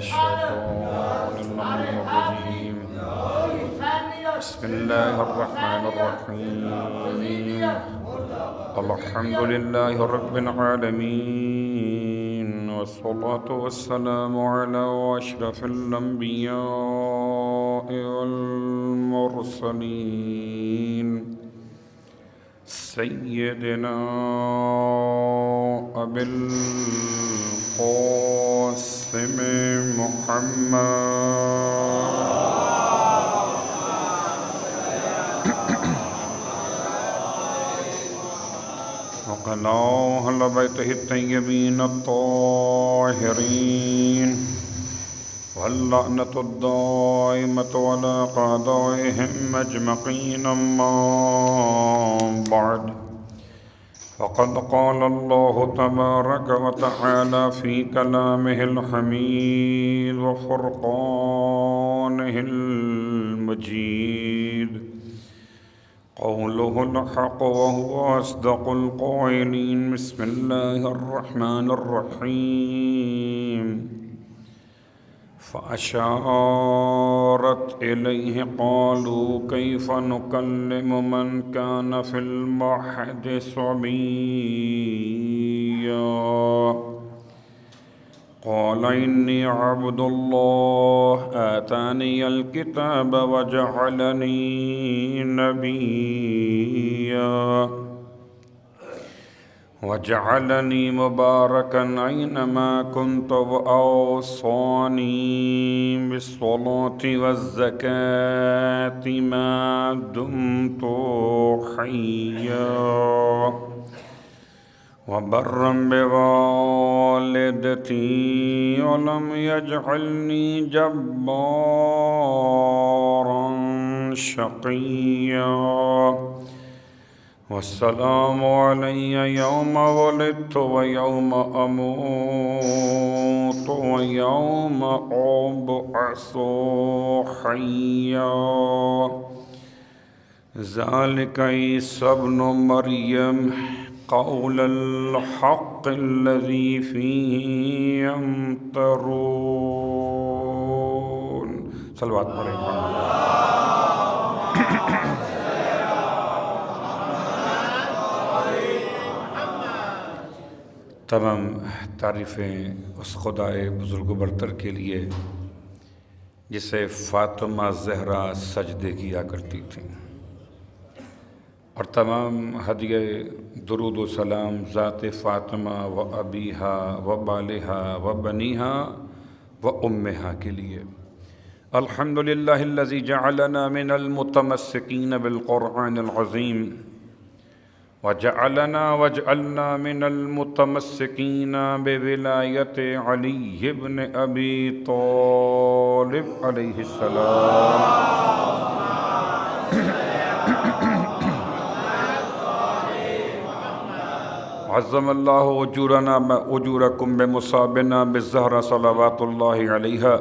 الشيطان اللعين الرجيم بسم الله الرحمن الرحيم الحمد لله رب العالمين والصلاة والسلام على أشرف الأنبياء والمرسلين سيدنا أبي القاسم محمد وعلى أهل بيته الطيبين الطاهرين واللعنة الدائمة على أعدائهم أجمعين أما بعد فقد قال الله تبارك وتعالى في كلامه الحميد وفرقانه المجيد قوله الحق وهو أصدق القائلين بسم الله الرحمن الرحيم فأشارت إليه قالوا كيف نكلم من كان في المهد صبيا قال إني عبد الله آتاني الكتاب وجعلني نبيا وجعلني مباركا أينما كنت وأوصاني بالصلاة والزكاة ما دمت حيا وبرا بوالدتي ولم يجعلني جبارا شقيا والسلام علي يوم ولدت ويوم أموت ويوم أبعث حيا ذلك عيسى ابن مريم قول الحق الذي فيه يمترون صلوات پڑھیں تمام تعریفیں اس خدائے بزرگ و برتر کے لیے جسے فاطمہ زہرا سجدے کیا کرتی تھیں، اور تمام ہدیہ درود و سلام ذات فاطمہ و ابیہا و بالہا و بنیہا و امہا کے لیے۔ الحمدللہ الذی جعلنا من المتمسکین بالقرآن العظیم واجعلنا من المتمسکین بولایت علی بن ابی طالب علیہ السلام۔ عظم اللہ اجورنا اجورکم بمصابنا بالزہرہ صلوات اللہ علیہا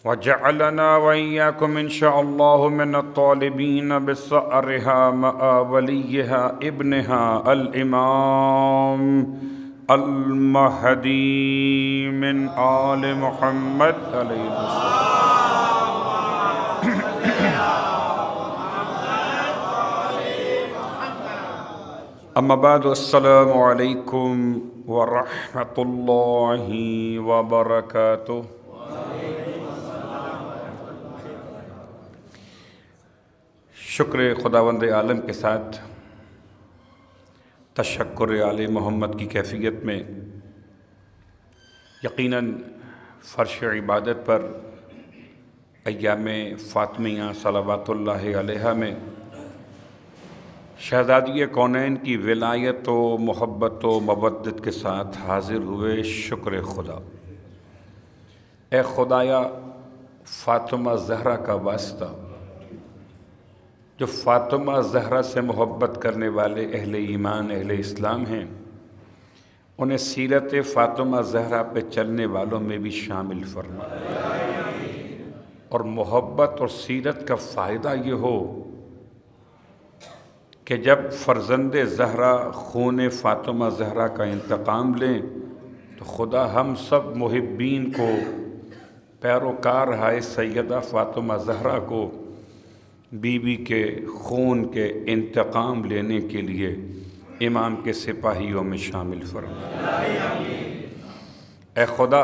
وجعلنا وإياكم إن شاء الله من الطالبين بصأرها مع وليها ابنها الإمام المهدي من آل محمد علیہ السلام۔ اما بعد السلام علیکم ورحمۃ اللہ وبرکاتہ۔ شکر خداوند عالم کے ساتھ تشکر آل محمد کی کیفیت میں یقیناً فرش عبادت پر ایام فاطمیہ صلوات اللہ علیہا میں شہزادی کونین کی ولایت و محبت و مودت کے ساتھ حاضر ہوئے۔ شکر خدا، اے خدایا فاطمہ زہرا کا واسطہ، جو فاطمہ زہرا سے محبت کرنے والے اہل ایمان اہل اسلام ہیں، انہیں سیرت فاطمہ زہرا پہ چلنے والوں میں بھی شامل فرما، اور محبت اور سیرت کا فائدہ یہ ہو کہ جب فرزند زہرا خون فاطمہ زہرا کا انتقام لیں تو خدا ہم سب محبین کو، پیروکار ہے سیدہ فاطمہ زہرا کو بی بی کے خون کے انتقام لینے کے لیے امام کے سپاہیوں میں شامل فرما۔ اے خدا،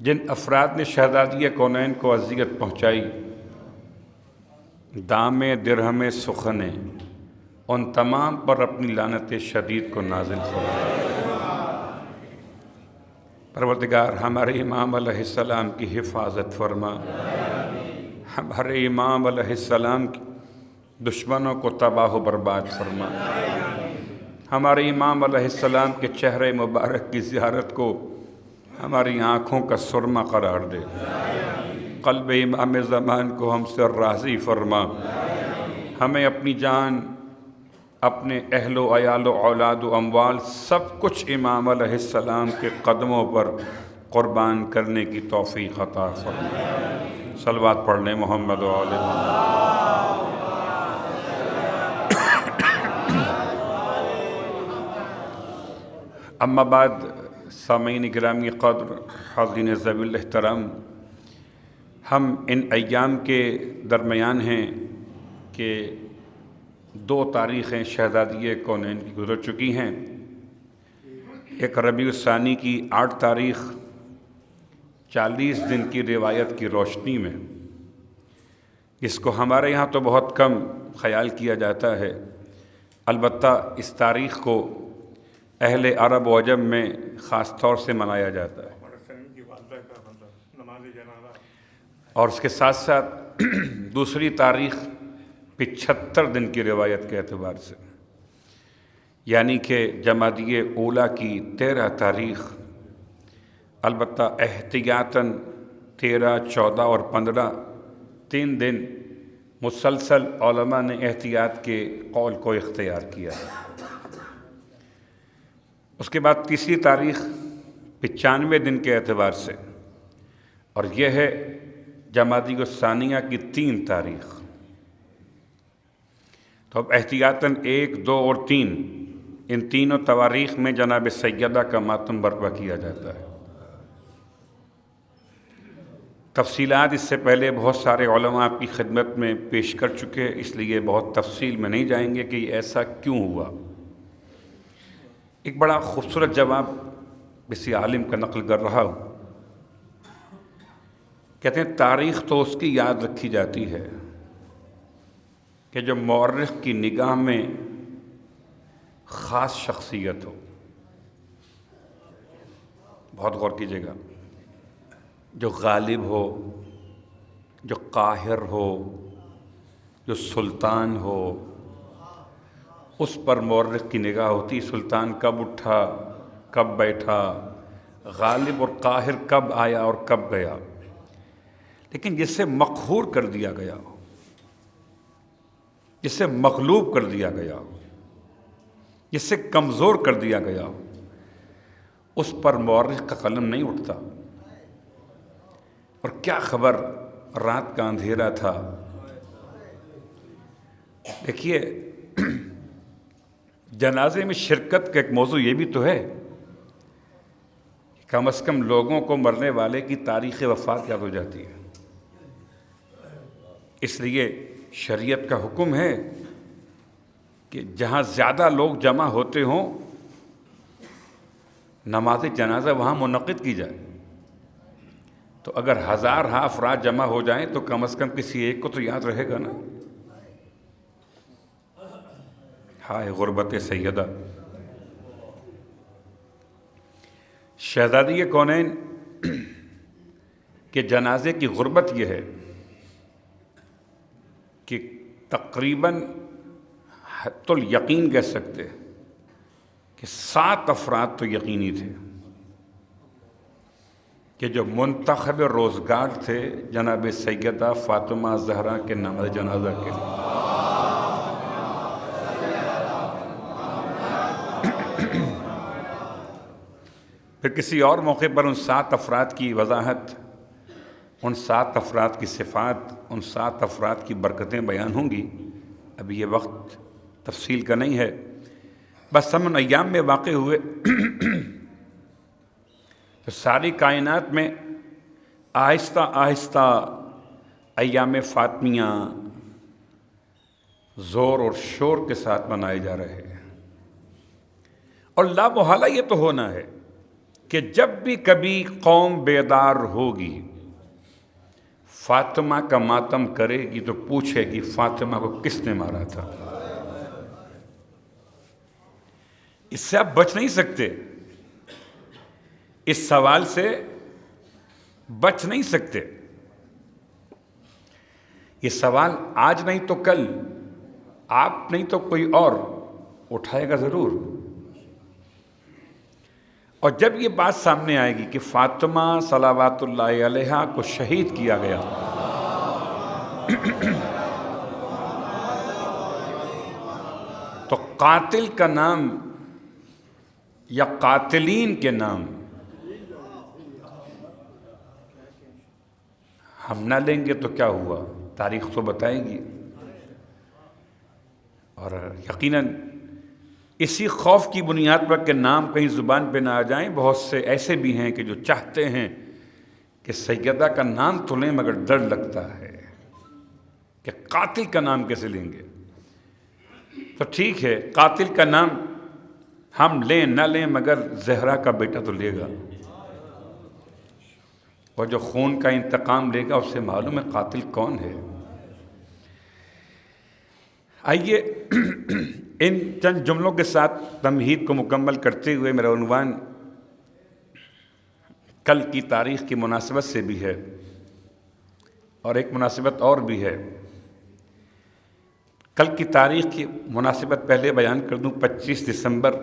جن افراد نے شہزادی کونین کو اذیت پہنچائی، دام درہم سخنے، ان تمام پر اپنی لعنت شدید کو نازل فرما۔ پروردگار ہمارے امام علیہ السلام کی حفاظت فرما، ہمارے امام علیہ السلام کی دشمنوں کو تباہ و برباد فرما، ہمارے امام علیہ السلام کے چہرے مبارک کی زیارت کو ہماری آنکھوں کا سرما قرار دے، قلب امام زمان کو ہم سے راضی فرما، ہمیں اپنی جان، اپنے اہل و عیال و اولاد و اموال سب کچھ امام علیہ السلام کے قدموں پر قربان کرنے کی توفیق عطا فرما۔ صلوات پڑھ لیں محمد و آل محمد۔ اما بعد، سامعین گرامی قدر، حاضرین ذوی الاحترام، ہم ان ایام کے درمیان ہیں کہ 2 تاریخیں شہزادی کونین کی گزر چکی ہیں۔ ایک ربیع الثانی کی 8 تاریخ 40 دن کی روایت کی روشنی میں، جس کو ہمارے یہاں تو بہت کم خیال کیا جاتا ہے، البتہ اس تاریخ کو اہل عرب و عجم میں خاص طور سے منایا جاتا ہے، اور اس کے ساتھ ساتھ دوسری تاریخ 75 دن کی روایت کے اعتبار سے، یعنی کہ جمادی اولیٰ کی 13 تاریخ، البتہ احتیاطاً 13، 14 اور 15 3 دن مسلسل علماء نے احتیاط کے قول کو اختیار کیا۔ اس کے بعد تیسری تاریخ 95 دن کے اعتبار سے، اور یہ ہے جمادی الثانیہ کی 3 تاریخ۔ تو اب احتیاطاً 1، 2 اور 3 ان تینوں تواریخ میں جناب سیدہ کا ماتم برپا کیا جاتا ہے۔ تفصیلات اس سے پہلے بہت سارے علماء آپ کی خدمت میں پیش کر چکے، اس لیے بہت تفصیل میں نہیں جائیں گے کہ یہ ایسا کیوں ہوا۔ ایک بڑا خوبصورت جواب کسی عالم کا نقل کر رہا ہوں، کہتے ہیں تاریخ تو اس کی یاد رکھی جاتی ہے کہ جو مورخ کی نگاہ میں خاص شخصیت ہو۔ بہت غور کیجیے گا، جو غالب ہو، جو قاہر ہو، جو سلطان ہو، اس پر مورخ کی نگاہ ہوتی۔ سلطان کب اٹھا، کب بیٹھا، غالب اور قاہر کب آیا اور کب گیا۔ لیکن جس سے مقہور کر دیا گیا ہو، جس سے مغلوب کر دیا گیا ہو، جس سے کمزور کر دیا گیا ہو، اس پر مورخ کا قلم نہیں اٹھتا۔ اور کیا خبر رات کا اندھیرا تھا۔ دیکھیے، جنازے میں شرکت کا ایک موضوع یہ بھی تو ہے کہ کم از کم لوگوں کو مرنے والے کی تاریخ وفات یاد ہو جاتی ہے۔ اس لیے شریعت کا حکم ہے کہ جہاں زیادہ لوگ جمع ہوتے ہوں، نماز جنازہ وہاں منعقد کی جائے۔ تو اگر 1000 افراد جمع ہو جائیں تو کم از کم کسی ایک کو تو یاد رہے گا نا۔ ہائے غربت سیدہ! شہزادی کونین کے جنازے کی غربت یہ ہے کہ تقریباً حتی الیقین کہہ سکتے کہ 7 افراد تو یقینی تھے کہ جو منتخب روزگار تھے جناب سیدہ فاطمہ زہرا کے نماز جنازہ کے لیے۔ پھر کسی اور موقع پر ان 7 افراد کی وضاحت، ان 7 افراد کی صفات، ان 7 افراد کی برکتیں بیان ہوں گی۔ ابھی یہ وقت تفصیل کا نہیں ہے، بس ہم ان ایام میں واقع ہوئے تو ساری کائنات میں آہستہ آہستہ ایام فاطمیہ زور اور شور کے ساتھ منائے جا رہے ہیں، اور لا محالہ یہ تو ہونا ہے کہ جب بھی کبھی قوم بیدار ہوگی، فاطمہ کا ماتم کرے گی تو پوچھے گی فاطمہ کو کس نے مارا تھا۔ اس سے آپ بچ نہیں سکتے، اس سوال سے بچ نہیں سکتے۔ یہ سوال آج نہیں تو کل، آپ نہیں تو کوئی اور اٹھائے گا ضرور۔ اور جب یہ بات سامنے آئے گی کہ فاطمہ صلوات اللہ علیہا کو شہید کیا گیا، تو قاتل کا نام یا قاتلین کے نام ہم نہ لیں گے تو کیا ہوا، تاریخ تو بتائے گی۔ اور یقیناً اسی خوف کی بنیاد پر کہ نام کہیں زبان پہ نہ آ جائیں، بہت سے ایسے بھی ہیں کہ جو چاہتے ہیں کہ سیدہ کا نام تو لیں مگر ڈر لگتا ہے کہ قاتل کا نام کیسے لیں گے۔ تو ٹھیک ہے، قاتل کا نام ہم لیں نہ لیں مگر زہرا کا بیٹا تو لے گا، اور جو خون کا انتقام لے گا اسے معلوم ہے قاتل کون ہے۔ آئیے ان چند جملوں کے ساتھ تمہید کو مکمل کرتے ہوئے میرا عنوان کل کی تاریخ کی مناسبت سے بھی ہے، اور ایک مناسبت اور بھی ہے۔ کل کی تاریخ کی مناسبت پہلے بیان کر دوں۔ 25 دسمبر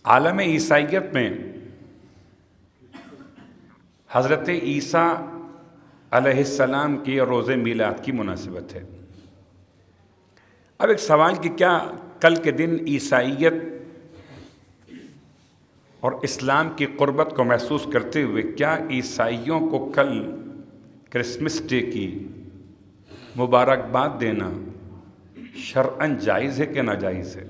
عالم عیسائیت میں حضرت عیسیٰ علیہ السلام کی روز میلاد کی مناسبت ہے۔ اب ایک سوال کہ کیا کل کے دن عیسائیت اور اسلام کی قربت کو محسوس کرتے ہوئے کیا عیسائیوں کو کل کرسمس ڈے کی مبارکباد دینا شرعاً جائز ہے کہ ناجائز ہے؟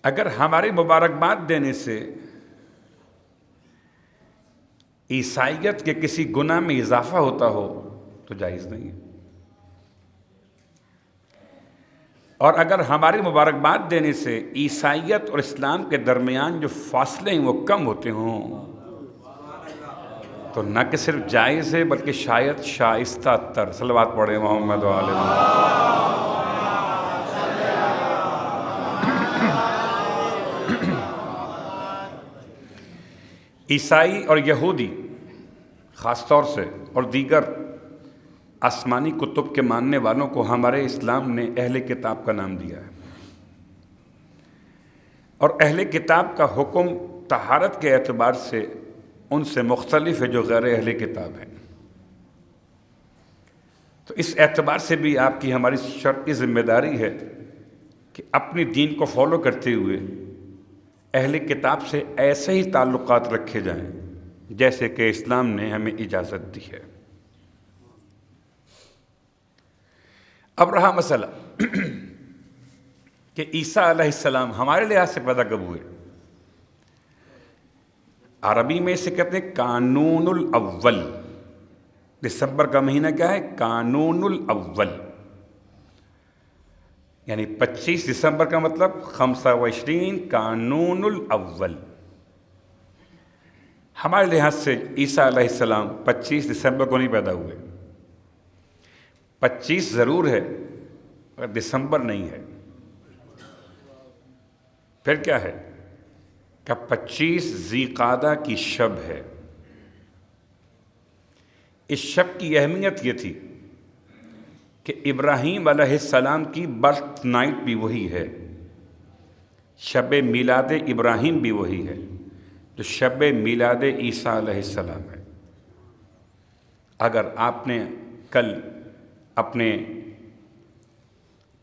اگر ہماری مبارکباد دینے سے عیسائیت کے کسی گناہ میں اضافہ ہوتا ہو تو جائز نہیں ہے، اور اگر ہماری مبارکباد دینے سے عیسائیت اور اسلام کے درمیان جو فاصلے ہیں وہ کم ہوتے ہوں تو نہ کہ صرف جائز ہے بلکہ شاید شائستہ تر۔ صلوات پڑھیں محمد و آل محمد۔ عیسائی اور یہودی خاص طور سے اور دیگر آسمانی کتب کے ماننے والوں کو ہمارے اسلام نے اہل کتاب کا نام دیا ہے، اور اہل کتاب کا حکم طہارت کے اعتبار سے ان سے مختلف ہے جو غیر اہل کتاب ہیں۔ تو اس اعتبار سے بھی آپ کی ہماری شرعی ذمہ داری ہے کہ اپنی دین کو فالو کرتے ہوئے اہل کتاب سے ایسے ہی تعلقات رکھے جائیں جیسے کہ اسلام نے ہمیں اجازت دی ہے۔ اب رہا مسئلہ کہ عیسیٰ علیہ السلام ہمارے لحاظ سے پیدا کب ہوئے؟ عربی میں اسے کہتے ہیں کانون الاول۔ دسمبر کا مہینہ کیا ہے؟ کانون الاول، یعنی 25 دسمبر کا مطلب 25 کانون الاول۔ ہمارے لحاظ سے عیسیٰ علیہ السلام 25 دسمبر کو نہیں پیدا ہوئے۔ 25 ضرور ہے مگر دسمبر نہیں ہے۔ پھر کیا ہے کہ 25 ذی قعدہ کی شب ہے۔ اس شب کی اہمیت یہ تھی کہ ابراہیم علیہ السلام کی برتھ نائٹ بھی وہی ہے، شب میلاد ابراہیم بھی وہی ہے جو شب میلاد عیسیٰ علیہ السلام ہے۔ اگر آپ نے کل اپنے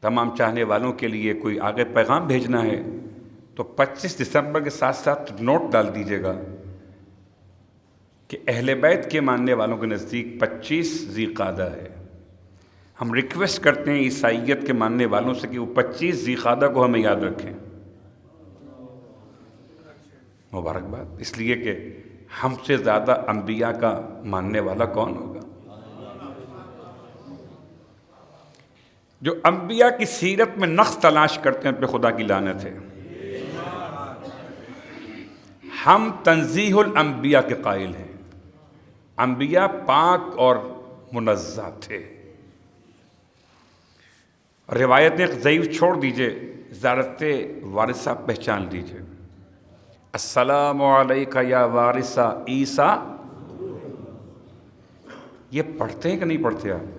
تمام چاہنے والوں کے لیے کوئی آگے پیغام بھیجنا ہے تو 25 دسمبر کے ساتھ ساتھ نوٹ ڈال دیجیے گا کہ اہل بیت کے ماننے والوں کے نزدیک 25 ذی قعدہ ہے۔ ہم ریکویسٹ کرتے ہیں عیسائیت کے ماننے والوں سے کہ وہ 25 ذی قعدہ کو ہمیں یاد رکھیں، مبارکباد، اس لیے کہ ہم سے زیادہ انبیاء کا ماننے والا کون ہوگا؟ جو انبیاء کی سیرت میں نقص تلاش کرتے ہیں ان پہ خدا کی لعنت ہے۔ ہم تنزیہ الانبیاء کے قائل ہیں، انبیاء پاک اور منزہ تھے۔ روایتیں ضعیف چھوڑ دیجئے، زیارت وارثہ پہچان لیجئے۔ السلام علیکہ یا وارثہ عیسیٰ، یہ پڑھتے ہیں کہ نہیں پڑھتے آپ؟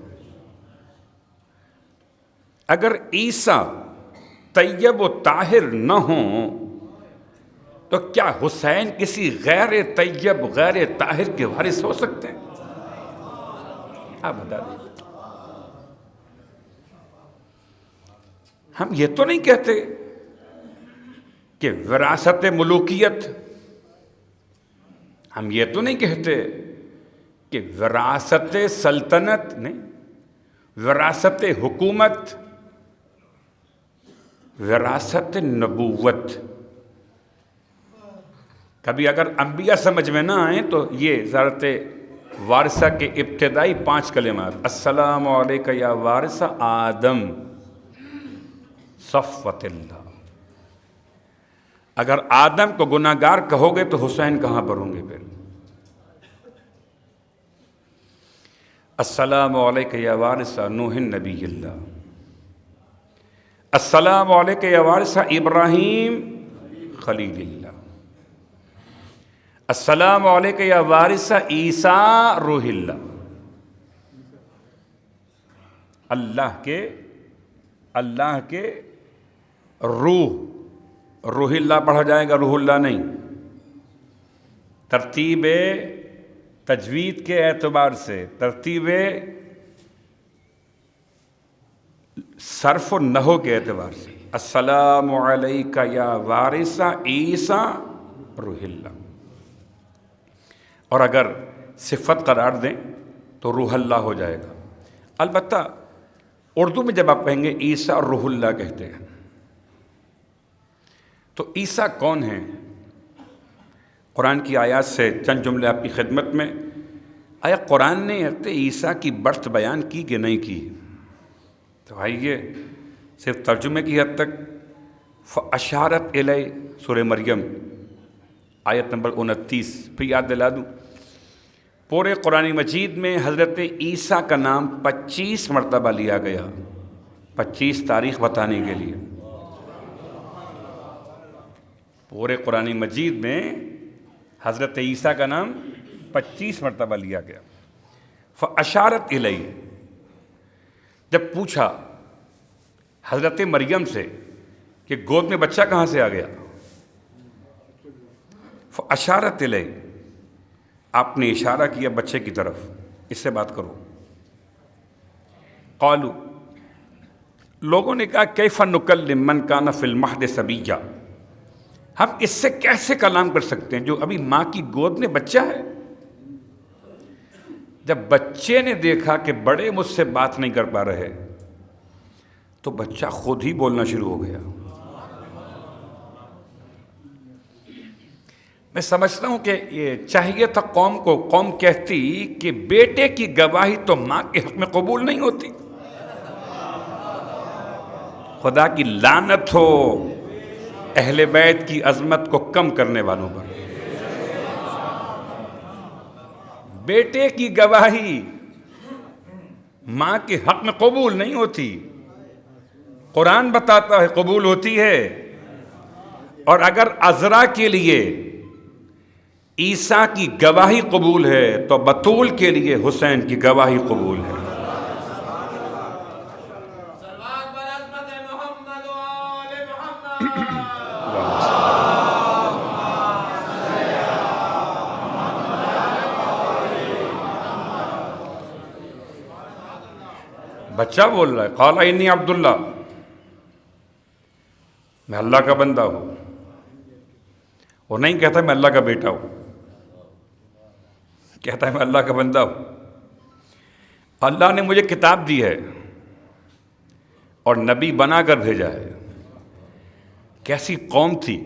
اگر عیسیٰ طیب و طاہر نہ ہوں تو کیا حسین کسی غیر طیب غیر طاہر کے وارث ہو سکتے ہیں؟ آپ بتا دیجیے۔ ہم یہ تو نہیں کہتے کہ وراثت ملوکیت، ہم یہ تو نہیں کہتے کہ وراثت سلطنت، نہیں، وراثت حکومت، وراثت نبوت۔ کبھی اگر انبیاء سمجھ میں نہ آئیں تو یہ زیارت وارثہ کے ابتدائی 5 کلمات، السلام علیکہ یا وارثہ آدم صفوت اللہ۔ اگر آدم کو گناہ گار کہو گے تو حسین کہاں پر ہوں گے پھر؟ السلام علیکہ یا وارثہ نوح نبی اللہ، السلام علیکہ یا وارثہ ابراہیم خلیل اللہ، السلام علیکہ یا وارثہ عیسیٰ روح اللہ۔ اللہ کے روح اللہ پڑھا جائے گا، روح اللہ نہیں۔ ترتیب تجوید کے اعتبار سے، ترتیب صرف و نحو کے اعتبار سے، السلام علیکہ یا وارثہ عیسیٰ روح اللہ۔ اور اگر صفت قرار دیں تو روح اللہ ہو جائے گا۔ البتہ اردو میں جب آپ کہیں گے عیسیٰ اور روح اللہ کہتے ہیں تو عیسیٰ کون ہیں؟ قرآن کی آیات سے چند جملے آپ کی خدمت میں۔ آیا قرآن نے عیسیٰ کی برتھ بیان کی کہ نہیں کی؟ تو آئیے صرف ترجمے کی حد تک فَأَشَارَتْ إِلَيْهِ سورہ مریم آیت نمبر 29 پھر یاد دلا دوں، پورے قرآن مجید میں حضرت عیسیٰ کا نام 25 مرتبہ لیا گیا، 25 تاریخ بتانے کے لیے۔ پورے قرآن مجید میں حضرت عیسیٰ کا نام 25 مرتبہ لیا گیا۔ فَأَشَارَتْ إِلَيْهِ، جب پوچھا حضرت مریم سے کہ گود میں بچہ کہاں سے آ گیا، فَأَشَارَتْ إِلَيْهِ، آپ نے اشارہ کیا بچے کی طرف، اس سے بات کرو۔ قالوا، لوگوں نے کہا کیف نکلم من کان فی المہد صبیا، ہم اس سے کیسے کلام کر سکتے ہیں جو ابھی ماں کی گود میں بچہ ہے؟ جب بچے نے دیکھا کہ بڑے مجھ سے بات نہیں کر پا رہے تو بچہ خود ہی بولنا شروع ہو گیا۔ میں سمجھتا ہوں کہ یہ چاہیے تھا قوم کہتی کہ بیٹے کی گواہی تو ماں کے حق میں قبول نہیں ہوتی۔ خدا کی لعنت ہو اہل بیت کی عظمت کو کم کرنے والوں پر۔ بیٹے کی گواہی ماں کے حق میں قبول نہیں ہوتی، قرآن بتاتا ہے قبول ہوتی ہے۔ اور اگر عذرا کے لیے عیسیٰ کی گواہی قبول ہے تو بطول کے لیے حسین کی گواہی قبول ہے۔ بچہ بول رہا ہے، قال انی عبداللہ، میں اللہ کا بندہ ہوں۔ وہ نہیں کہتا میں اللہ کا بیٹا ہوں، کہتا ہے میں اللہ کا بندہ ہوں۔ اللہ نے مجھے کتاب دی ہے اور نبی بنا کر بھیجا ہے۔ کیسی قوم تھی،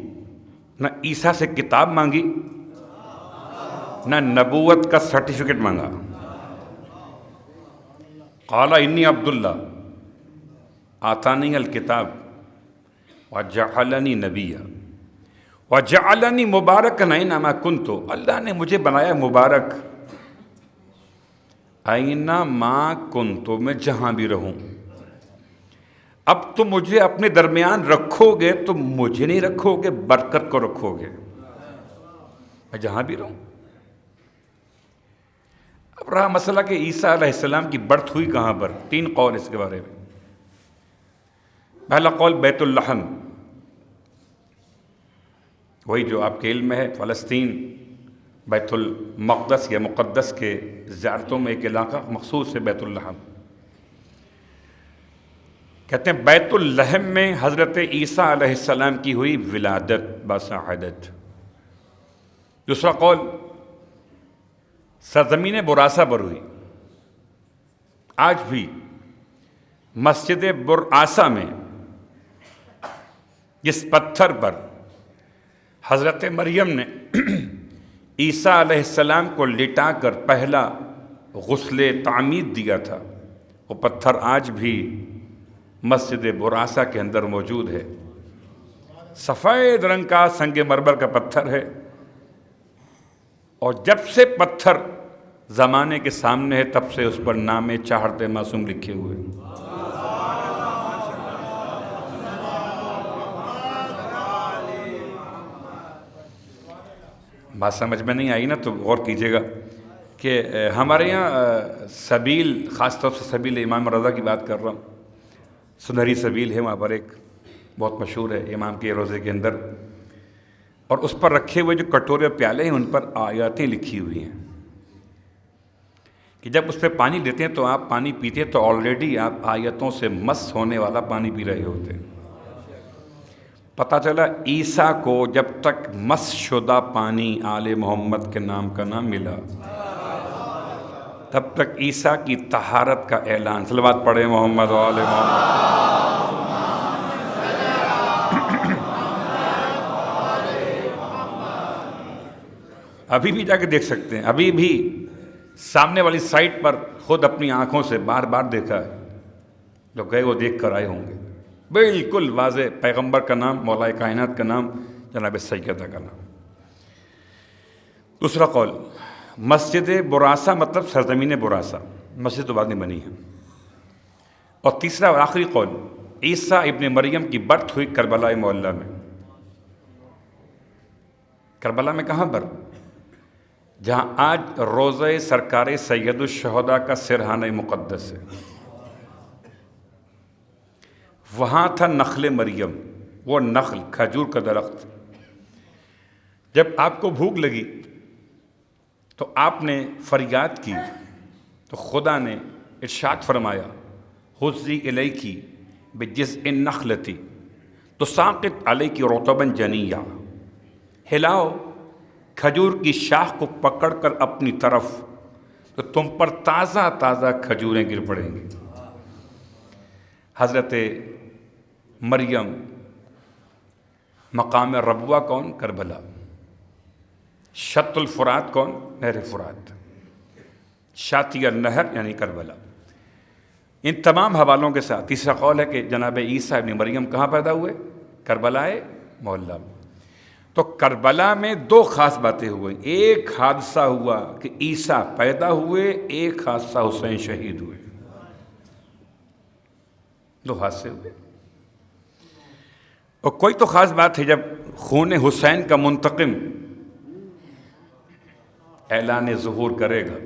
نہ عیسیٰ سے کتاب مانگی، نہ نبوت کا سرٹیفکیٹ مانگا۔ قال انی عبداللہ آتانی الکتاب وجعلنی نبیا وجعلنی مبارکا اینما کنت، اللہ نے مجھے بنایا مبارک، اینما کنت، میں جہاں بھی رہوں۔ اب تم مجھے اپنے درمیان رکھو گے تو مجھے نہیں رکھو گے، برکت کو رکھو گے، میں جہاں بھی رہوں۔ اب رہا مسئلہ کہ عیسیٰ علیہ السلام کی برتھ ہوئی کہاں پر، 3 قول اس کے بارے میں۔ پہلا قول بیت اللحم، وہی جو آپ کے علم میں ہے، فلسطین بیت المقدس یا مقدس کے زیارتوں میں ایک علاقہ مخصوص ہے بیت اللحم۔ کہتے ہیں بیت اللحم میں حضرت عیسیٰ علیہ السلام کی ہوئی ولادت باسعادت۔ دوسرا قول سرزمین براسہ پر ہوئی۔ آج بھی مسجد براسہ میں جس پتھر پر حضرت مریم نے عیسیٰ علیہ السلام کو لٹا کر پہلا غسل تعمید دیا تھا، وہ پتھر آج بھی مسجد براسہ کے اندر موجود ہے۔ سفید رنگ کا سنگ مرمر کا پتھر ہے، اور جب سے پتھر زمانے کے سامنے ہے تب سے اس پر نام چاہرت معصوم لکھے ہوئے۔ بات سمجھ میں نہیں آئی نا تو غور کیجیے گا کہ ہمارے یہاں سبیل، خاص طور سے سبیل امام رضا کی بات کر رہا ہوں، سنہری سبیل ہے وہاں پر، ایک بہت مشہور ہے امام کے روزے کے اندر، اور اس پر رکھے ہوئے جو کٹورے پیالے ہیں ان پر آیاتیں لکھی ہوئی ہیں کہ جب اس پہ پانی لیتے ہیں تو آپ پانی پیتے ہیں تو آلریڈی آپ آیتوں سے مس ہونے والا پانی پی رہے ہوتے ہیں۔ پتہ چلا عیسیٰ کو جب تک مس شدہ پانی آل محمد کے نام کا نہ ملا تب تک عیسیٰ کی طہارت کا اعلان، صلوات پڑھے محمد و آل محمد۔ ابھی بھی جا کے دیکھ سکتے ہیں، ابھی بھی سامنے والی سائٹ پر خود اپنی آنکھوں سے بار بار دیکھا ہے، جو گئے وہ دیکھ کر آئے ہوں گے، بالکل واضح پیغمبر کا نام، مولا کائنات کا نام، جناب سیدہ کا نام۔ دوسرا قول مسجد براسہ مطلب سرزمین براسہ، مسجد تو بعد میں بنی ہے۔ اور تیسرا اور آخری قول عیسیٰ ابن مریم کی برتھ ہوئی کربلا معلیٰ میں۔ کربلا میں کہاں پر؟ جہاں آج روضہ سرکار سید الشہداء کا سرحانہ مقدس ہے، وہاں تھا نخل مریم، وہ نخل کھجور کا درخت۔ جب آپ کو بھوک لگی تو آپ نے فریاد کی تو خدا نے ارشاد فرمایا حُزِّی الیکی بجذع النخلۃ تساقط علیک رطبا جنیا، ہلاؤ کھجور کی شاخ کو پکڑ کر اپنی طرف تو تم پر تازہ تازہ کھجوریں گر پڑیں گی۔ حضرت مریم مقام ربوہ کون؟ کربلا۔ شط الفرات کون؟ نہر فرات۔ شاطئ النہر یعنی کربلا۔ ان تمام حوالوں کے ساتھ تیسرا قول ہے کہ جناب عیسیٰ ابن مریم کہاں پیدا ہوئے؟ کربلا معلیٰ۔ تو کربلا میں 2 خاص باتیں ہوئیں، ایک حادثہ ہوا کہ عیسیٰ پیدا ہوئے، ایک حادثہ حسین شہید ہوئے، 2 حادثے ہوئے۔ اور کوئی تو خاص بات ہے جب خون حسین کا منتقم اعلان ظہور کرے گا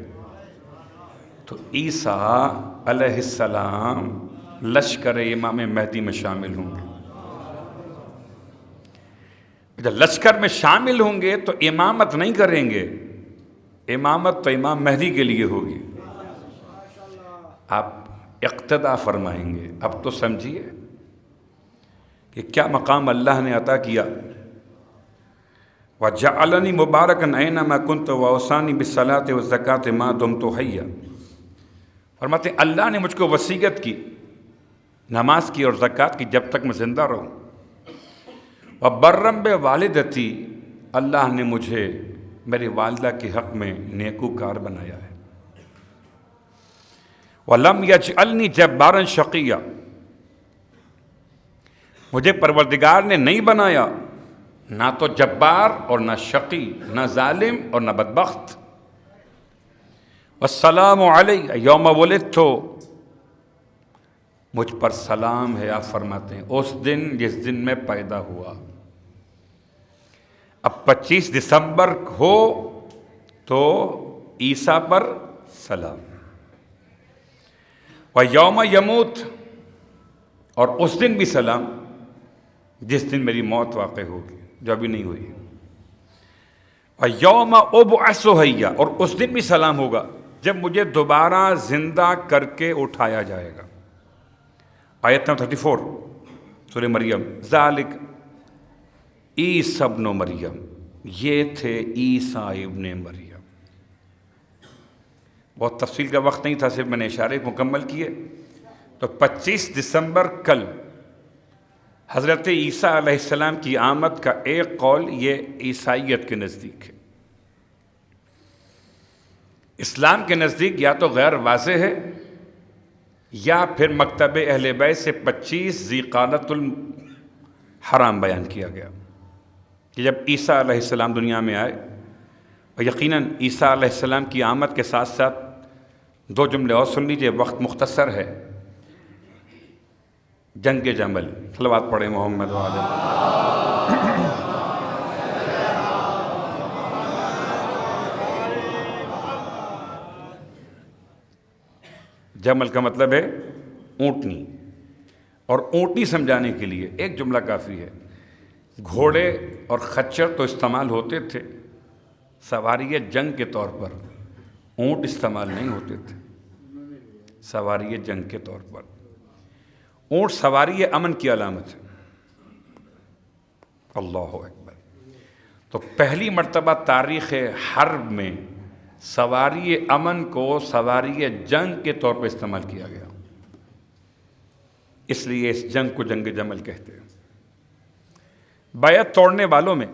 تو عیسیٰ علیہ السلام لشکر امام مہدی میں شامل ہوں گے۔ جب لشکر میں شامل ہوں گے تو امامت نہیں کریں گے، امامت تو امام مہدی کے لیے ہوگی، آپ اقتداء فرمائیں گے۔ اب تو سمجھیے کہ کیا مقام اللہ نے عطا کیا۔ وَجَعَلَنِي مُبَارَكًا أَيْنَمَا كُنْتُ وَأَوْصَانِي بِالصَّلَاةِ وَالزَّكَاةِ مَا دُمْتُ حَيًّا۔ فرماتے ہیں اللہ نے مجھ کو وصیت کی، نماز کی اور زکوٰۃ کی جب تک میں زندہ رہوں۔ وَبَرًّا بِوَالِدَتِي، اللہ نے مجھے میری والدہ کے حق میں نیکوکار بنایا ہے۔ وَلَمْ يَجْعَلْنِي جَبَّارًا شَقِيًّا، مجھے پروردگار نے نہیں بنایا نہ تو جبار اور نہ شقی، نہ ظالم اور نہ بدبخت۔ والسلام علی یوم ولدت، مجھ پر سلام ہے، آپ فرماتے ہیں اس دن جس دن میں پیدا ہوا۔ اب 25 دسمبر ہو تو عیسیٰ پر سلام، وَيَوْمَ يَمُوتُ، اور اس دن بھی سلام جس دن میری موت واقع ہوگی، جو ابھی نہیں ہوئی۔ وَيَوْمَ أُبْعَثُ حَيًّا، اور اس دن بھی سلام ہوگا جب مجھے دوبارہ زندہ کر کے اٹھایا جائے گا۔ آیت نمبر 34 سورہ مریم، ذالک عیسی ابن مریم، یہ تھے عیسیٰ ابن مریم۔ بہت تفصیل کا وقت نہیں تھا، صرف میں نے اشارے مکمل کیے۔ تو 25 دسمبر کل حضرت عیسیٰ علیہ السلام کی آمد کا ایک قول یہ عیسائیت کے نزدیک ہے۔ اسلام کے نزدیک یا تو غیر واضح ہے یا پھر مکتب اہل بیت سے 25 ذی قعدۃ الحرام بیان کیا گیا کہ جب عیسیٰ علیہ السلام دنیا میں آئے۔ اور یقیناً عیسیٰ علیہ السلام کی آمد کے ساتھ ساتھ دو جملے اور سن لیجئے، وقت مختصر ہے۔ جنگ جمل، صلوات پڑھیں محمد وعلی۔ جمل کا مطلب ہے اونٹنی، اور اونٹنی سمجھانے کے لیے ایک جملہ کافی ہے۔ گھوڑے اور خچر تو استعمال ہوتے تھے سواری جنگ کے طور پر، اونٹ استعمال نہیں ہوتے تھے سواری جنگ کے طور پر۔ اونٹ سواری امن کی علامت ہے۔ اللہ اکبر۔ تو پہلی مرتبہ تاریخ حرب میں سواری امن کو سواری جنگ کے طور پر استعمال کیا گیا، اس لیے اس جنگ کو جنگ جمل کہتے ہیں۔ بیعت توڑنے والوں میں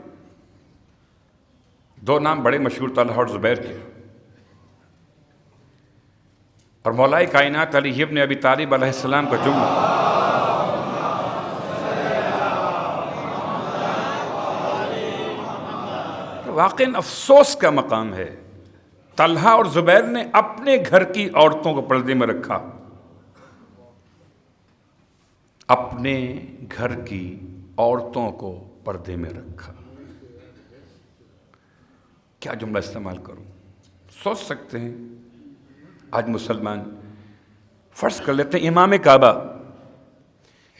دو نام بڑے مشہور، طلحہ اور زبیر کے، اور مولا کائنات علی ابن ابی طالب علیہ السلام کا جملہ واقعاً افسوس کا مقام ہے۔ طلحہ اور زبیر نے اپنے گھر کی عورتوں کو پردے میں رکھا، اپنے گھر کی عورتوں کو پردے میں رکھا۔ کیا جملہ استعمال کروں؟ سوچ سکتے ہیں آج مسلمان، فرض کر لیتے ہیں امام کعبہ،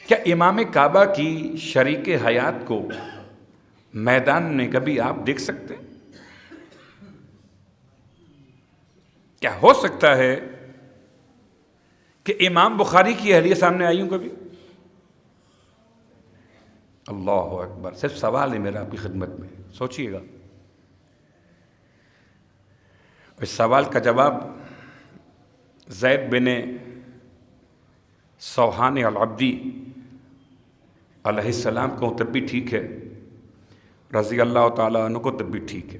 کیا امام کعبہ کی شریک حیات کو میدان میں کبھی آپ دیکھ سکتے ہیں؟ کیا ہو سکتا ہے کہ امام بخاری کی اہلیہ سامنے آئی ہوں کبھی؟ اللہ اکبر۔ صرف سوال ہے میرا آپ کی خدمت میں، سوچئے گا۔ اس سوال کا جواب زید بن سوحان العبدی علیہ السلام کو تب بھی ٹھیک ہے، رضی اللہ تعالیٰ عنہ کو تب بھی ٹھیک ہے۔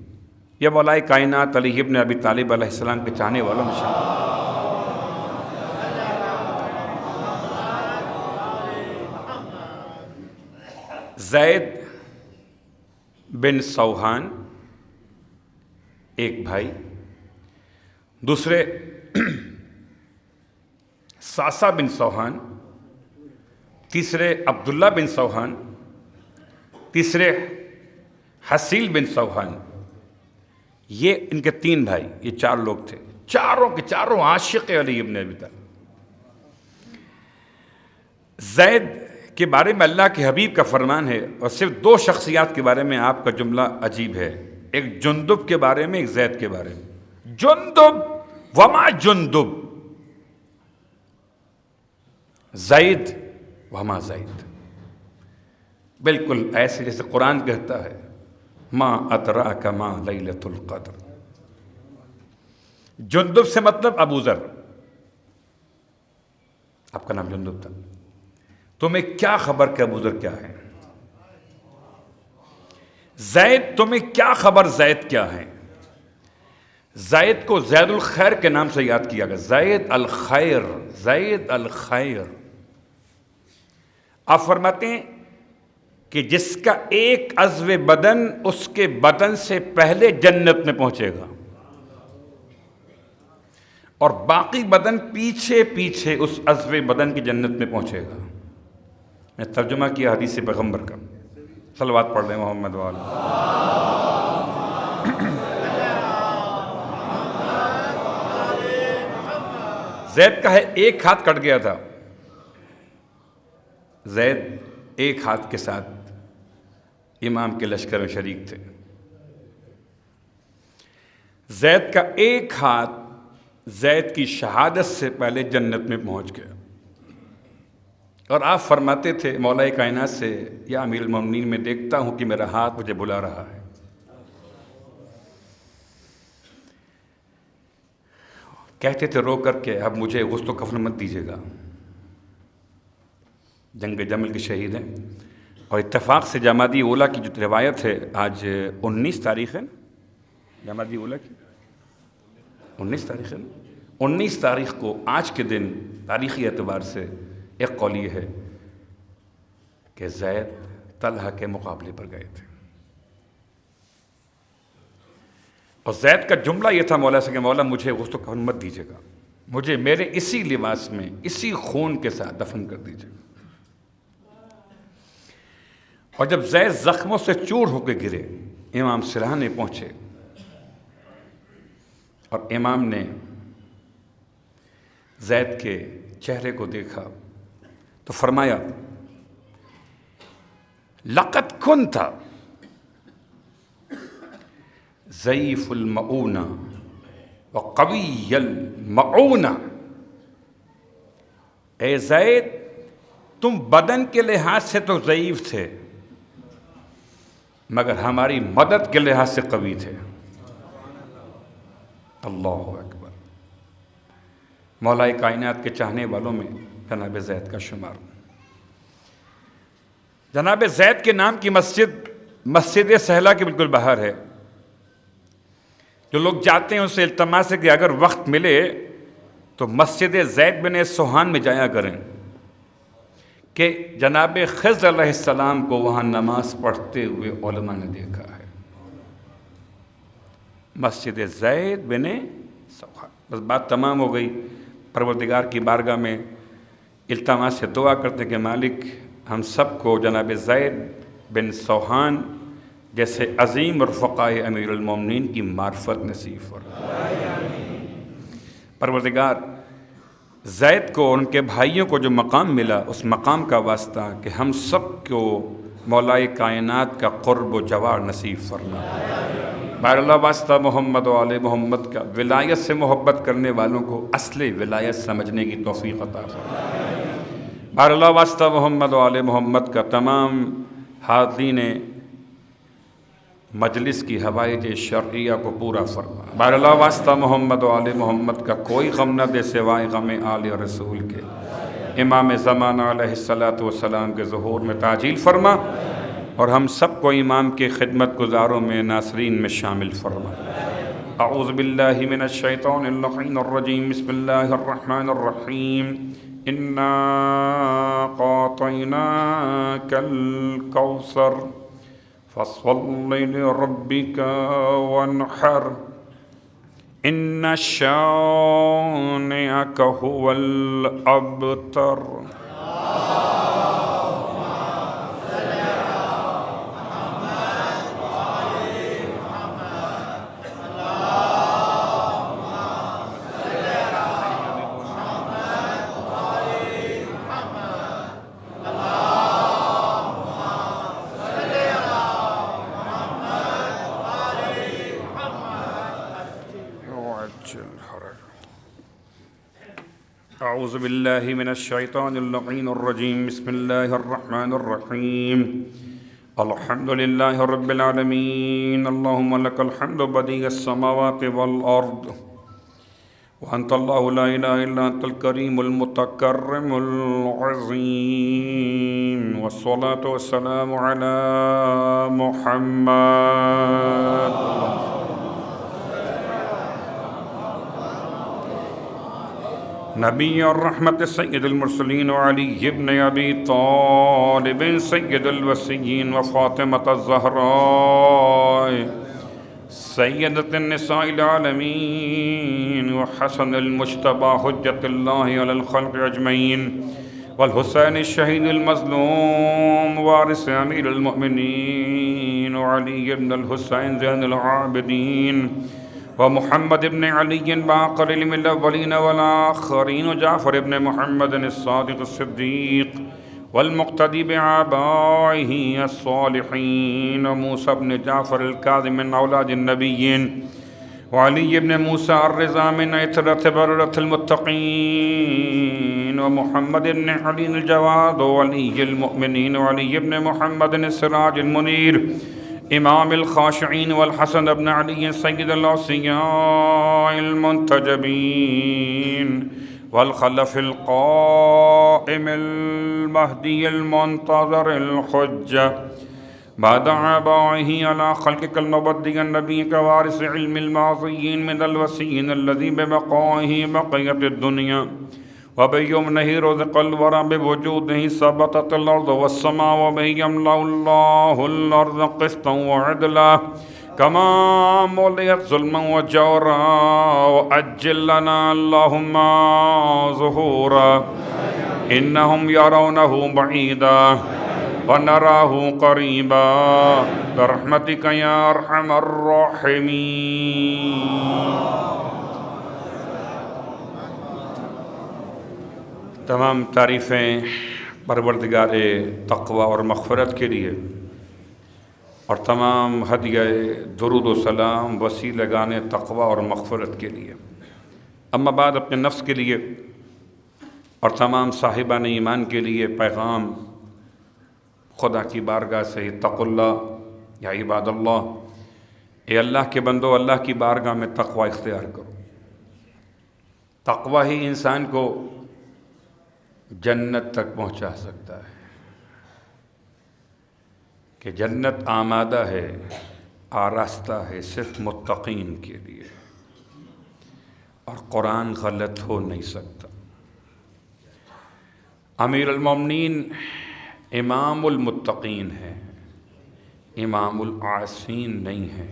یہ مولا کائنات علی ابن ابی طالب علیہ السلام کے چاہنے والوں میں شامل۔ زید بن سوحان ایک بھائی، دوسرے ساسا بن سوحان، تیسرے عبداللہ بن سوحان، تیسرے حسیل بن سوحان، یہ ان کے تین بھائی، یہ چار لوگ تھے، چاروں کے چاروں عاشق علی ابن ابی طالب۔ زید کے بارے میں اللہ کے حبیب کا فرمان ہے، اور صرف دو شخصیات کے بارے میں آپ کا جملہ عجیب ہے، ایک جندب کے بارے میں، ایک زید کے بارے میں۔ جندب وما جندب، زید وما زید، بالکل ایسے جیسے قرآن کہتا ہے ما ادراک ما لیلۃ القدر۔ جندب سے مطلب ابو ذر، آپ کا نام جندب تھا، تمہیں کیا خبر کہ ابو ذر کیا ہے؟ زید تمہیں کیا خبر زید کیا ہے؟ زید کو زید الخیر کے نام سے یاد کیا گیا، زید الخیر، زید الخیر۔ آپ فرماتے ہیں کہ جس کا ایک عضو بدن اس کے بدن سے پہلے جنت میں پہنچے گا اور باقی بدن پیچھے پیچھے اس عضو بدن کی جنت میں پہنچے گا۔ میں ترجمہ کیا حدیث پیغمبر کا، صلوات پڑھ لیں محمد وآلہ۔ زید کا ہے ایک ہاتھ کٹ گیا تھا، زید ایک ہاتھ کے ساتھ امام کے لشکر میں شریک تھے۔ زید کا ایک ہاتھ زید کی شہادت سے پہلے جنت میں پہنچ گیا، اور آپ فرماتے تھے مولا کائنات سے، یا امیر المومنین میں دیکھتا ہوں کہ میرا ہاتھ مجھے بلا رہا ہے۔ کہتے تھے رو کر کے اب مجھے غسل و کفن مت دیجیے گا، جنگ جمل کے شہید ہیں۔ اور اتفاق سے جمادی اولیٰ کی جو روایت ہے، آج 19 تاریخ ہے جمادی اولیٰ کی، 19 تاریخ ہے نا، 19 تاریخ کو آج کے دن تاریخی اعتبار سے ایک قول یہ ہے کہ زید طلحہ کے مقابلے پر گئے تھے، اور زید کا جملہ یہ تھا مولا سے کہ مولا مجھے غسل و کفن مت دیجیے گا، مجھے میرے اسی لباس میں اسی خون کے ساتھ دفن کر دیجیے گا۔ اور جب زید زخموں سے چور ہو کے گرے، امام سرہانے پہنچے اور امام نے زید کے چہرے کو دیکھا تو فرمایا لقد كنت ضعیف المعونہ وقوی المعونہ، اے زید تم بدن کے لحاظ سے تو ضعیف تھے مگر ہماری مدد کے لحاظ سے قوی تھے۔ اللہ اکبر۔ مولا کائنات کے چاہنے والوں میں جناب زید کا شمار۔ جناب زید کے نام کی مسجد سہلہ کے بالکل باہر ہے۔ جو لوگ جاتے ہیں ان سے التماس ہے کہ اگر وقت ملے تو مسجد زید بن سوہان میں جایا کریں، کہ جناب خضر علیہ السلام کو وہاں نماز پڑھتے ہوئے علماء نے دیکھا ہے۔ مسجد زید بن سوہان۔ بس بات تمام ہو گئی۔ پروردگار کی بارگاہ میں التماس سے دعا کرتے کہ مالک ہم سب کو جناب زید بن سوہان جیسے عظیم رفقائے امیر المومنین کی معرفت نصیب فرما۔ پروردگار زید کو اور ان کے بھائیوں کو جو مقام ملا، اس مقام کا واسطہ کہ ہم سب کو مولا کائنات کا قرب و جوار نصیب فرما۔ بہر اللہ واسطہ محمد و آل محمد کا ولایت سے محبت کرنے والوں کو اصل ولایت سمجھنے کی توفیق عطا فرما۔ بہر اللہ واسطہ محمد و آل محمد کا تمام حاضرین مجلس کی حوائج شرعیہ کو پورا فرما۔ بہر اللہ واسطہ محمد و آل محمد کا کوئی غم نہ دے سوائے غم آل رسول کے۔ امام زمانہ علیہ السلام کے ظہور میں تعجیل فرما، اور ہم سب کو امام کے خدمت گزاروں میں ناصرین میں شامل فرما۔ اعوذ باللہ من الشیطان اللعین الرجیم، بسم اللہ الرحمن الرحیم۔ انا اعطیناک الکوثر فصل لربک وانحر ان شانئک هو الابتر۔ اعوذ باللہ من الشیطان اللعین الرجیم، بسم اللہ الرحمن الرحیم۔ الحمد للہ رب العالمین، اللہم لک الحمد بدیع السماوات والارض وأنت الله لا إله إلا أنت الكريم المتكرم العظيم، والصلاة والسلام على محمد نبي الرحمة سيد المرسلين، وعلي بن أبي طالب سيد الوصيين، وفاطمة الزهراء سيدة النساء العالمين، وحسن المجتبى حجة الله على الخلق أجمعين، والحسين الشهيد المظلوم وارث أمير المؤمنين، وعلي بن الحسين زين العابدين، ومحمد بن علي باقر الأولين والآخرين، وجعفر بن محمد الصادق الصديق والمقتدي بآبائه الصالحين، وموسى بن جعفر الكاظم من أولاد النبيين، وعلي بن موسى الرضا من عترة بررة المتقين، ومحمد بن علي الجواد ولي المؤمنين، وعلي بن محمد السراج المنير إمام الخاشعين، والحسن بن علي سيد الأوصياء المنتجبين، والخلف القائم المهدي المنتظر الحجة بعد آبائه على خلقك المبدي النبي كوارث علم الماضيين من الوسيين الذي ببقائه بقية الدنيا، وبيمنه رزق الورى بوجوده ثبتت الأرض والسماء، وبه يملأ الله الأرض قسطا وعدلا كما ملئت ظلما وجورا، وأجل لنا اللهم ظهورا إنهم يرونه بعيدا ونراه قريبا برحمتك يا أرحم الراحمين۔ تمام تعریفیں پروردگار تقوی اور مغفرت کے لیے، اور تمام ہدیہ درود و سلام وسیلہ گانے تقوی اور مغفرت کے لیے۔ اما بعد، اپنے نفس کے لیے اور تمام صاحبان ایمان کے لیے پیغام خدا کی بارگاہ سے، اتقوا اللہ یا عباد اللہ، اے اللہ کے بندو، اللہ کی بارگاہ میں تقوی اختیار کرو۔ تقوی ہی انسان کو جنت تک پہنچا سکتا ہے، کہ جنت آمادہ ہے، آراستہ ہے صرف متقین کے لیے، اور قرآن غلط ہو نہیں سکتا۔ امیر المومنین امام المتقین ہے، امام العاصین نہیں ہے،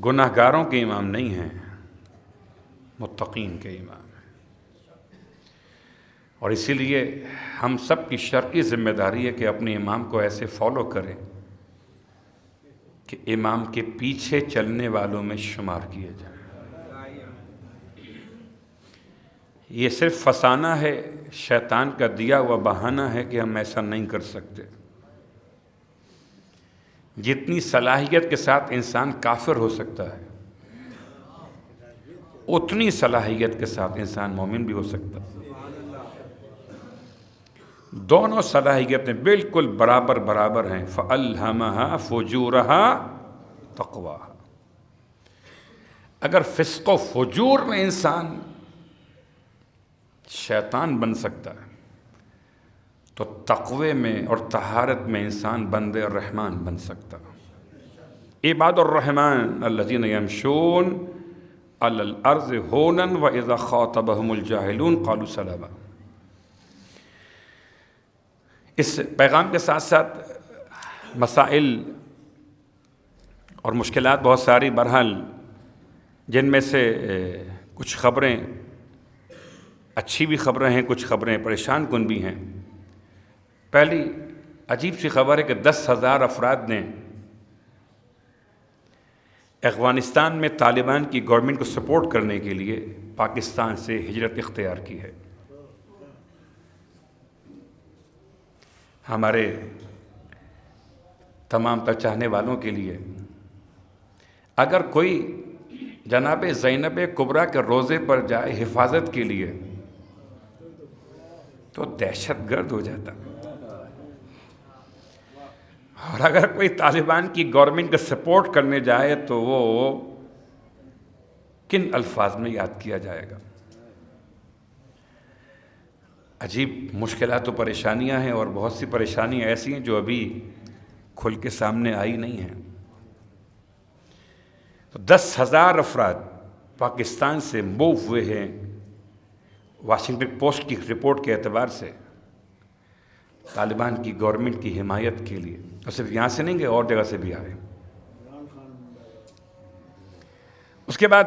گناہ گاروں کے امام نہیں ہیں، متقین کے امام ہیں۔ اور اسی لیے ہم سب کی شرعی ذمہ داری ہے کہ اپنے امام کو ایسے فالو کریں کہ امام کے پیچھے چلنے والوں میں شمار کیے جائیں۔ یہ صرف فسانہ ہے، شیطان کا دیا ہوا بہانہ ہے کہ ہم ایسا نہیں کر سکتے۔ جتنی صلاحیت کے ساتھ انسان کافر ہو سکتا ہے، اتنی صلاحیت کے ساتھ انسان مومن بھی ہو سکتا ہے۔ دونوں صلاحیتیں بالکل برابر برابر ہیں۔ فَأَلْهَمَهَا فُجُورَهَا تَقْوَاهَا۔ اگر فسق و فجور میں انسان شیطان بن سکتا ہے، تو تقوی میں اور طہارت میں انسان بند الرحمن بن سکتا ہے۔ عباد الرحمن الذین یمشون علی الارض ہونا واذا خاطبهم الجاہلون قالوا سلاما۔ اس پیغام کے ساتھ ساتھ مسائل اور مشکلات بہت ساری، بہرحال جن میں سے کچھ خبریں اچھی بھی خبریں ہیں، کچھ خبریں پریشان کن بھی ہیں۔ پہلی عجیب سی خبر ہے کہ 10,000 افراد نے افغانستان میں طالبان کی گورنمنٹ کو سپورٹ کرنے کے لیے پاکستان سے ہجرت اختیار کی ہے۔ ہمارے تمام تر چاہنے والوں کے لیے، اگر کوئی جناب زینب کبریٰ کے روضے پر جائے حفاظت کے لیے تو دہشت گرد ہو جاتا، اور اگر کوئی طالبان کی گورنمنٹ کا سپورٹ کرنے جائے تو وہ کن الفاظ میں یاد کیا جائے گا؟ عجیب مشکلات و پریشانیاں ہیں، اور بہت سی پریشانیاں ایسی ہیں جو ابھی کھل کے سامنے آئی نہیں ہیں۔ تو 10,000 افراد پاکستان سے موو ہوئے ہیں واشنگٹن پوسٹ کی رپورٹ کے اعتبار سے طالبان کی گورنمنٹ کی حمایت کے لیے، اور صرف یہاں سے نہیں گئے، اور جگہ سے بھی آئے۔ اس کے بعد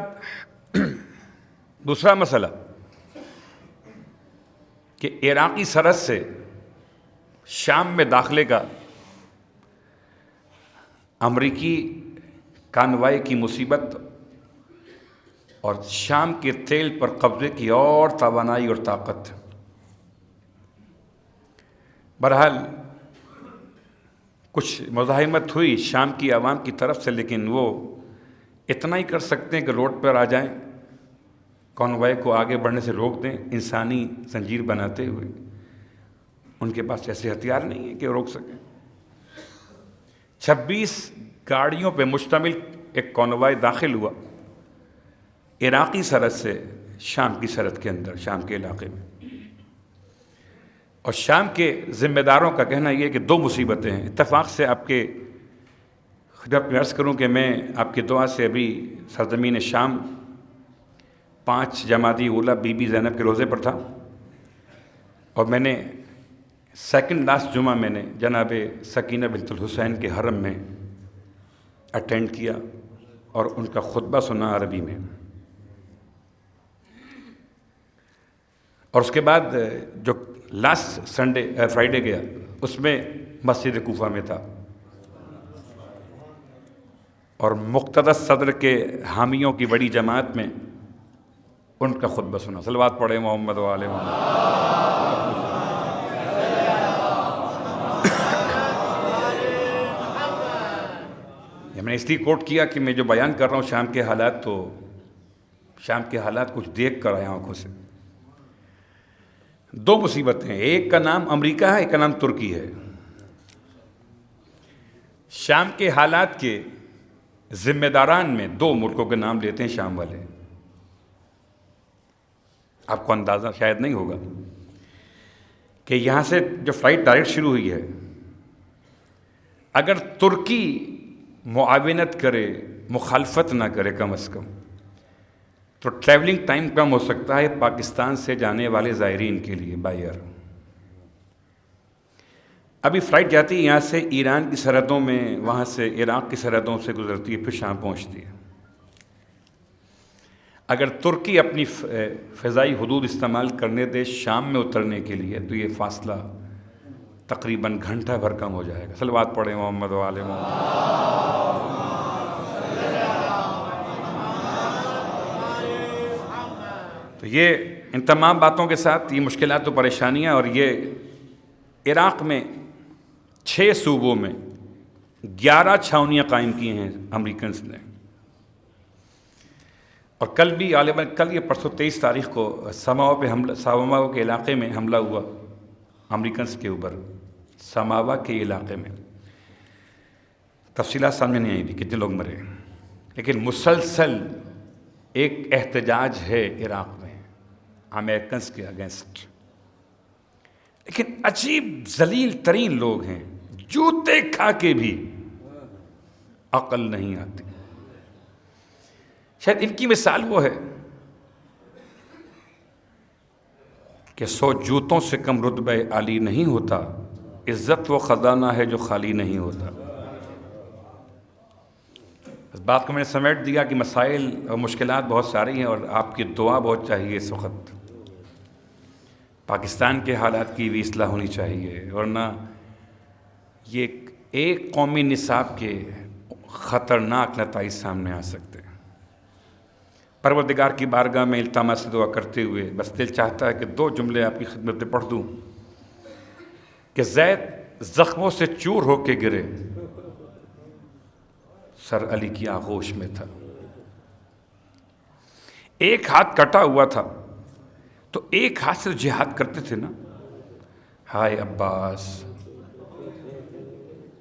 دوسرا مسئلہ کہ عراقی سرحد سے شام میں داخلے کا امریکی کانوائے کی مصیبت اور شام کے تیل پر قبضے کی اور توانائی اور طاقت۔ بہرحال کچھ مزاحمت ہوئی شام کی عوام کی طرف سے، لیکن وہ اتنا ہی کر سکتے ہیں کہ روڈ پر آ جائیں، کانوائے کو آگے بڑھنے سے روک دیں انسانی زنجیر بناتے ہوئے۔ ان کے پاس ایسے ہتھیار نہیں ہیں کہ روک سکیں۔ 26 گاڑیوں پہ مشتمل ایک کانوائے داخل ہوا عراقی سرحد سے شام کی سرحد کے اندر، شام کے علاقے میں، اور شام کے ذمہ داروں کا کہنا یہ ہے کہ 2 مصیبتیں ہیں۔ اتفاق سے آپ کے جب عرض کروں کہ میں آپ کی دعا سے ابھی سرزمین شام 5 جمادی اولیٰ بی بی زینب کے روزے پر تھا، اور میں نے سیکنڈ لاسٹ جمعہ میں نے جناب سکینہ بنت الحسین کے حرم میں اٹینڈ کیا اور ان کا خطبہ سنا عربی میں، اور اس کے بعد جو لاسٹ فرائیڈے گیا اس میں مسجد کوفہ میں تھا، اور مقتدس صدر کے حامیوں کی بڑی جماعت میں ان کا خطبہ سنا۔ صلوات پڑھیں محمد و آل محمد۔ میں نے اس لیے کوٹ کیا کہ میں جو بیان کر رہا ہوں شام کے حالات، تو شام کے حالات کچھ دیکھ کر آیا آنکھوں سے۔ 2 مصیبتیں ہیں، ایک کا نام امریکہ ہے، ایک کا نام ترکی ہے۔ شام کے حالات کے ذمہ داران میں 2 ملکوں کے نام لیتے ہیں شام والے۔ آپ کو اندازہ شاید نہیں ہوگا کہ یہاں سے جو فلائٹ ڈائریکٹ شروع ہوئی ہے، اگر ترکی معاونت کرے، مخالفت نہ کرے کم از کم، تو ٹریولنگ ٹائم کم ہو سکتا ہے پاکستان سے جانے والے زائرین کے لیے بائی ایئر۔ ابھی فلائٹ جاتی ہے یہاں سے ایران کی سرحدوں میں، وہاں سے عراق کی سرحدوں سے گزرتی ہے، پھر شام پہنچتی ہے۔ اگر ترکی اپنی فضائی حدود استعمال کرنے دے شام میں اترنے کے لیے، تو یہ فاصلہ تقریباً گھنٹہ بھر کم ہو جائے گا۔ صلوات پڑھیں محمد و آل محمد۔ تو یہ ان تمام باتوں کے ساتھ یہ مشکلات و پریشانیاں، اور یہ عراق میں 6 صوبوں میں 11 چھاونیاں قائم کی ہیں امریکنز نے، اور کل بھی غالباً کل یہ پرسوں 23 تاریخ کو ساماوا کے علاقے میں حملہ ہوا امریکنز کے اوپر، ساماوا کے علاقے میں۔ تفصیلات سامنے نہیں آئی بھی کتنے لوگ مرے، لیکن مسلسل ایک احتجاج ہے عراق میں امریکنز کے اگینسٹ۔ لیکن عجیب ذلیل ترین لوگ ہیں، جوتے کھا کے بھی عقل نہیں آتی۔ شاید ان کی مثال وہ ہے کہ 100 جوتوں سے کم رتبہ عالی نہیں ہوتا، عزت وہ خزانہ ہے جو خالی نہیں ہوتا۔ اس بات کو میں نے سمیٹ دیا کہ مسائل اور مشکلات بہت ساری ہیں، اور آپ کی دعا بہت چاہیے اس وقت۔ پاکستان کے حالات کی بھی اصلاح ہونی چاہیے، ورنہ یہ ایک قومی نصاب کے خطرناک نتائج سامنے آ سکتے ہیں۔ پروردگار کی بارگاہ میں التماس سے دعا کرتے ہوئے بس دل چاہتا ہے کہ 2 جملے آپ کی خدمت میں پڑھ دوں کہ زید زخموں سے چور ہو کے گرے، سر علی کی آغوش میں تھا۔ ایک ہاتھ کٹا ہوا تھا تو ایک ہاتھ سے جہاد کرتے تھے نا۔ ہائے عباس،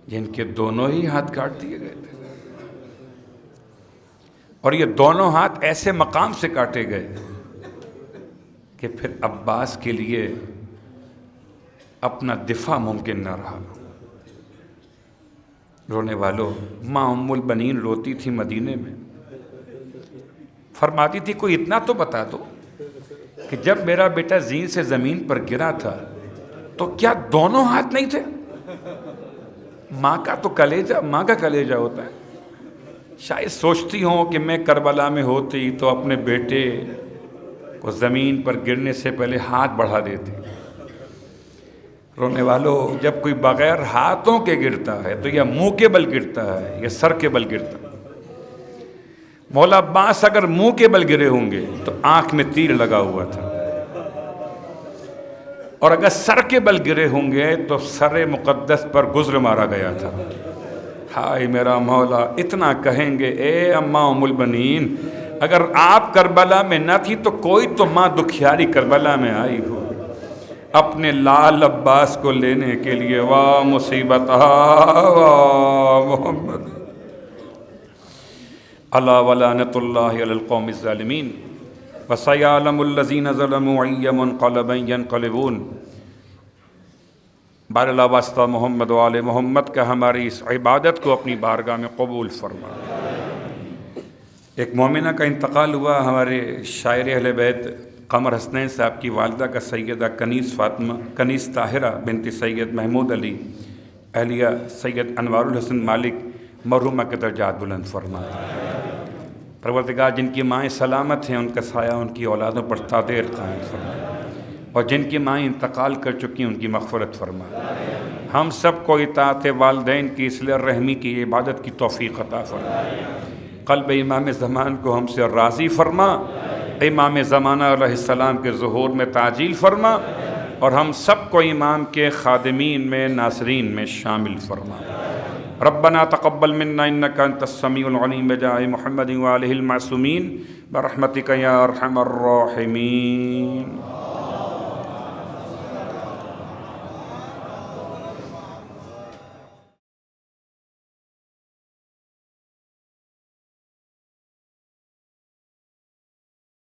جن کے دونوں ہی ہاتھ کاٹ دیے گئے تھے۔ اور یہ دونوں ہاتھ ایسے مقام سے کاٹے گئے کہ پھر عباس کے لیے اپنا دفاع ممکن نہ رہا۔ رونے والوں، ماں ام البنین روتی تھی مدینے میں، فرماتی تھی کوئی اتنا تو بتا دو کہ جب میرا بیٹا زین سے زمین پر گرا تھا تو کیا دونوں ہاتھ نہیں تھے؟ ماں کا تو کلیجہ، ماں کا کلیجہ ہوتا ہے۔ شاید سوچتی ہوں کہ میں کربلا میں ہوتی تو اپنے بیٹے کو زمین پر گرنے سے پہلے ہاتھ بڑھا دیتی۔ رونے والوں، جب کوئی بغیر ہاتھوں کے گرتا ہے تو یا منہ کے بل گرتا ہے یا سر کے بل گرتا ہے۔ مولا عباس اگر منہ کے بل گرے ہوں گے تو آنکھ میں تیر لگا ہوا تھا، اور اگر سر کے بل گرے ہوں گے تو سر مقدس پر گزر مارا گیا تھا۔ ہائے میرا مولا، اتنا کہیں گے اے اماں ام البنین، اگر آپ کربلا میں نہ تھی تو کوئی تو ماں دکھیاری کربلا میں آئی ہو اپنے لال عباس کو لینے کے لیے۔ واہ مصیبت واہ محمد، الا ولعنۃ اللہ علی القوم الظالمین، وسیعلم الذین ظلموا ای منقلب ینقلبون۔ بار اللہ واسطہ محمد و آل محمد کا ہماری اس عبادت کو اپنی بارگاہ میں قبول فرما۔ ایک مومنہ کا انتقال ہوا، ہمارے شاعر اہل بیت قمر حسنین صاحب کی والدہ کا سیدہ کنیز طاہرہ بنت سید محمود علی اہلیہ سید انوار الحسن مالک مرحومہ کے درجات بلند فرما۔ پروردگار جن کی مائیں سلامت ہیں ان کا سایہ ان کی اولادوں پر تا دیر قائم فرما، اور جن کی مائیں انتقال کر چکی ہیں ان کی مغفرت فرما۔ ہم سب کو اطاعت والدین کی اصلاح رحمی کی عبادت کی توفیق عطا فرما۔ قلب امام زمان کو ہم سے راضی فرما، امام زمانہ علیہ السلام کے ظہور میں تعجیل فرما، اور ہم سب کو امام کے خادمین میں ناصرین میں شامل فرما۔ ربنا تقبل منا انك انت السميع العليم بجاه محمد وآله المعصومين برحمتك يا ارحم الراحمين۔